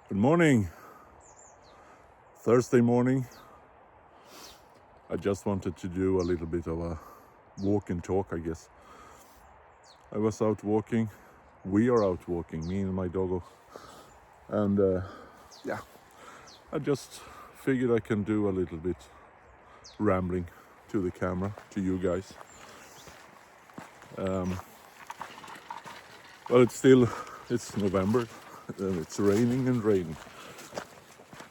Good morning, Thursday morning. I just wanted to do a little bit of a walk and talk, I guess. I was out walking, we are out walking, me and my doggo. And yeah, I just figured I can do a little bit rambling to the camera, to you guys. Well, it's November, and it's raining and raining.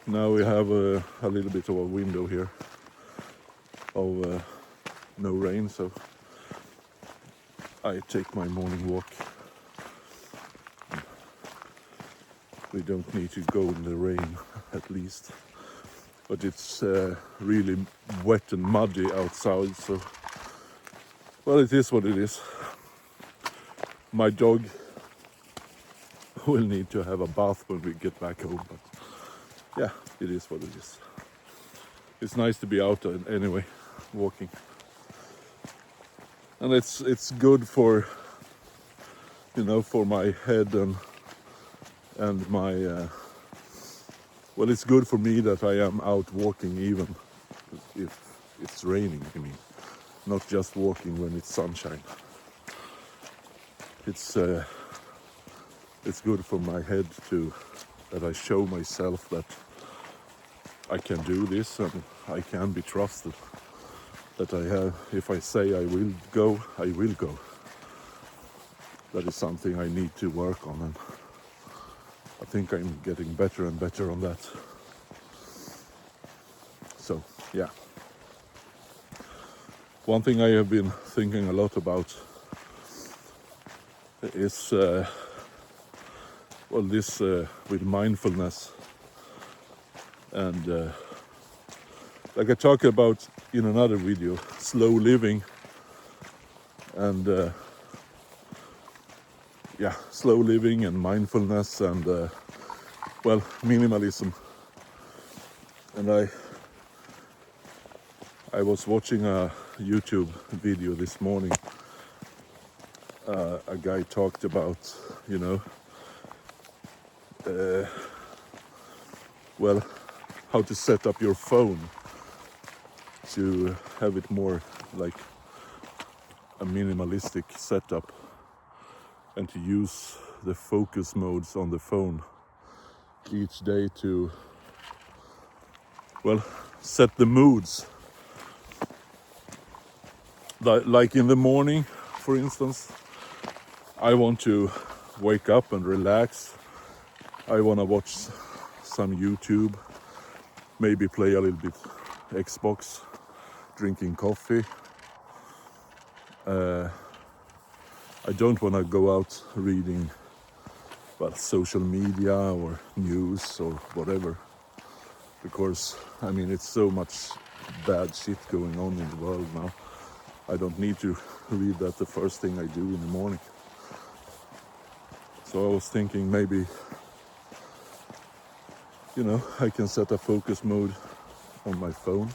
Now we have a little bit of a window here of no rain, so I take my morning walk. We don't need to go in the rain, at least. But it's really wet and muddy outside, so well, it is what it is. My dog will need to have a bath when we get back home, but yeah, it is what it is. It's nice to be out anyway, walking, and it's good for for my head and my well, it's good for me that I am out walking even if it's raining. I mean, not just walking when it's sunshine. It's good for my head that I show myself that I can do this and I can be trusted. That I have, if I say I will go, I will go. That is something I need to work on, and I think I'm getting better and better on that. So yeah. One thing I have been thinking a lot about is this with mindfulness, and like I talked about in another video, slow living, and slow living and mindfulness and minimalism. And I was watching a YouTube video this morning. A guy talked about how to set up your phone to have it more like a minimalistic setup, and to use the focus modes on the phone each day to set the moods. Like in the morning, for instance, I want to wake up and relax. I want to watch some YouTube, maybe play a little bit Xbox, drinking coffee. I don't want to go out reading social media or news or whatever, because I mean it's so much bad shit going on in the world now. I don't need to read that the first thing I do in the morning. So I was thinking maybe I can set a focus mode on my phone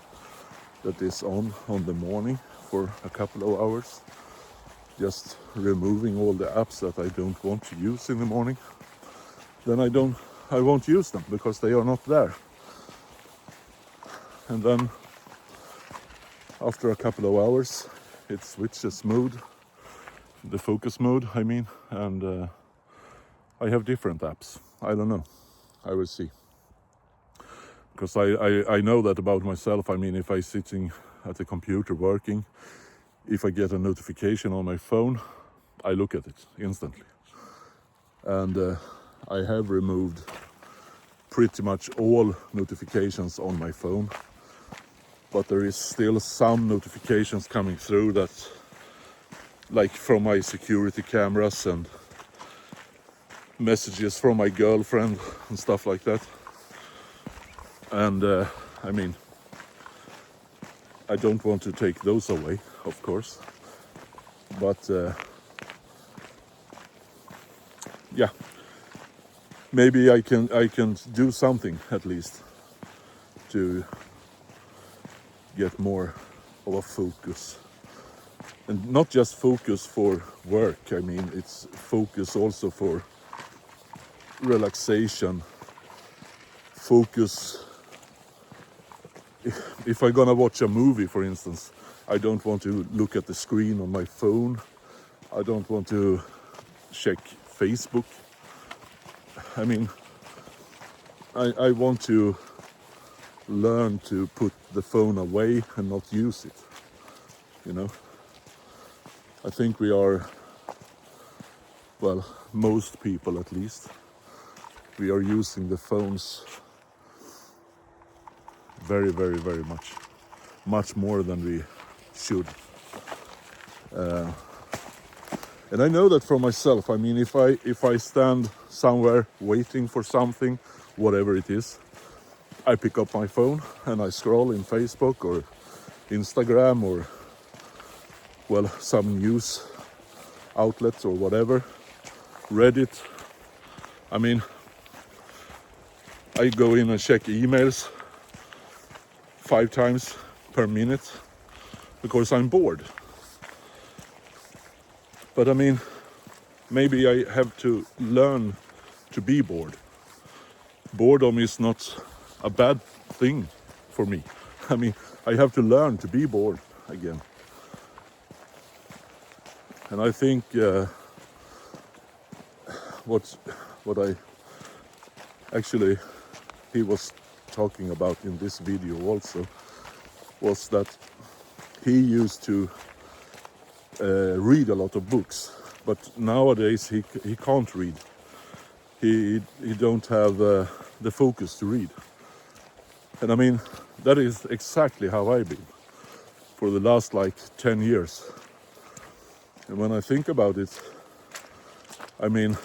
that is on the morning for a couple of hours, just removing all the apps that I don't want to use in the morning. Then I won't use them because they are not there. And then after a couple of hours it switches mode, the focus mode I mean, and I have different apps. I don't know, I will see. Because I know that about myself. I mean, if I'm sitting at the computer working, if I get a notification on my phone, I look at it instantly. And I have removed pretty much all notifications on my phone. But there is still some notifications coming through that, like from my security cameras and messages from my girlfriend and stuff like that. And I mean, I don't want to take those away, of course, but maybe I can do something at least to get more of a focus, and not just focus for work. I mean, it's focus also for relaxation focus. If I'm gonna watch a movie, for instance, I don't want to look at the screen on my phone. I don't want to check Facebook. I mean, I want to learn to put the phone away and not use it, you know. I think we are, well, most people at least, we are using the phones very, very, very much more than we should. And I know that for myself. I mean, if I stand somewhere waiting for something, whatever it is, I pick up my phone and I scroll in Facebook or Instagram or, well, some news outlets or whatever, Reddit. I mean, I go in and check emails 5 times per minute because I'm bored. But I mean, maybe I have to learn to be bored. Boredom is not a bad thing for me. I mean, I have to learn to be bored again. And I think what I actually he was talking about in this video also was that he used to read a lot of books, but nowadays he can't read. He don't have the focus to read. And I mean, that is exactly how I've been for the last like 10 years. And when I think about it, I mean,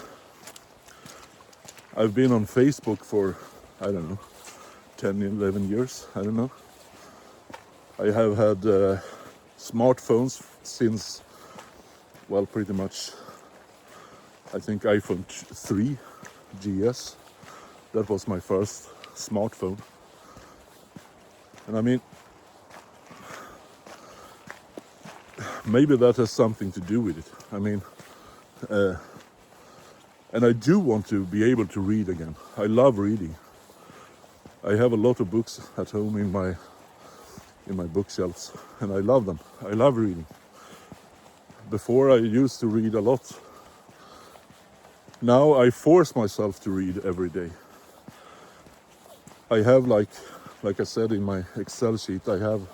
I've been on Facebook for, I don't know, 10, 11 years, I don't know. I have had smartphones since, well, pretty much, I think iPhone 3 GS. That was my first smartphone. And I mean, maybe that has something to do with it. I mean, and I do want to be able to read again. I love reading. I have a lot of books at home in my bookshelves, and I love them. I love reading. Before I used to read a lot. Now I force myself to read every day. I have, like I said in my Excel sheet, I have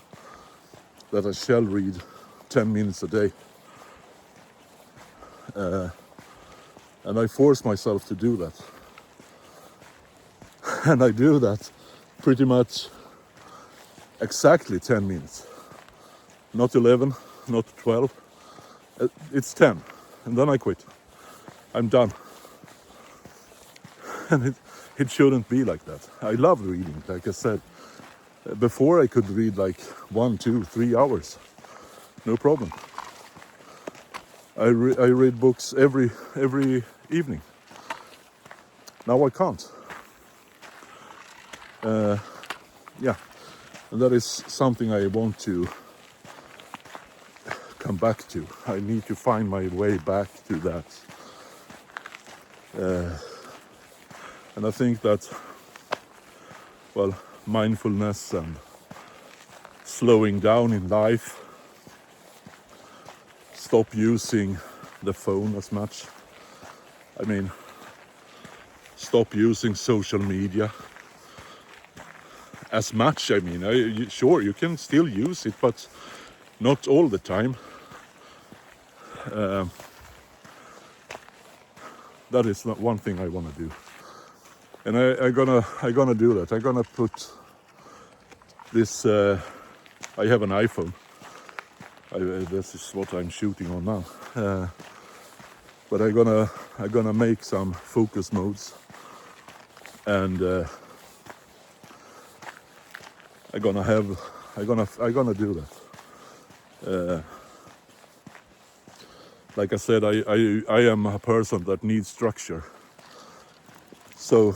that I shall read 10 minutes a day. And I force myself to do that. And I do that pretty much exactly 10 minutes. Not 11, not 12. It's 10. And then I quit. I'm done. And it shouldn't be like that. I love reading, like I said. Before I could read like 1, 2, 3 hours. No problem. I read books every evening. Now I can't. Yeah, and that is something I want to come back to. I need to find my way back to that. And I think that, well, mindfulness and slowing down in life, stop using the phone as much. I mean, stop using social media as much. I mean, sure, you can still use it, but not all the time. That is not one thing I want to do, and I'm gonna do that. I'm gonna put this. I have an iPhone. This is what I'm shooting on now. But I'm gonna make some focus modes, and I'm gonna do that. Like I said, I am a person that needs structure, so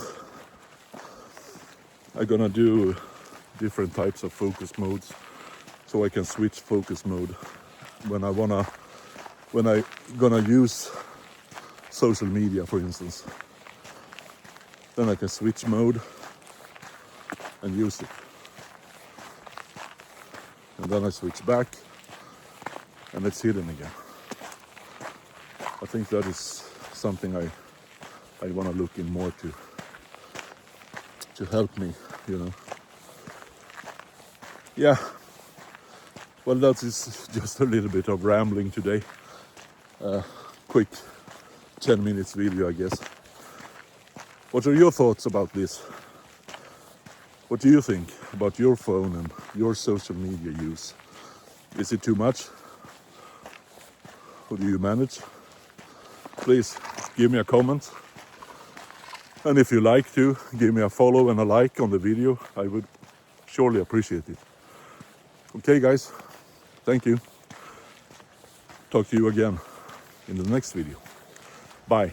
I'm gonna do different types of focus modes, so I can switch focus mode when I gonna use social media, for instance. Then I can switch mode and use it. And then I switch back and it's hidden again. I think that is something I want to look in more to help me, you know. Yeah, well, that is just a little bit of rambling today. Quick 10 minutes video, I guess. What are your thoughts about this? What do you think about your phone and your social media use? Is it too much? How do you manage? Please give me a comment. And if you like to, give me a follow and a like on the video. I would surely appreciate it. Okay, guys. Thank you. Talk to you again in the next video. Bye.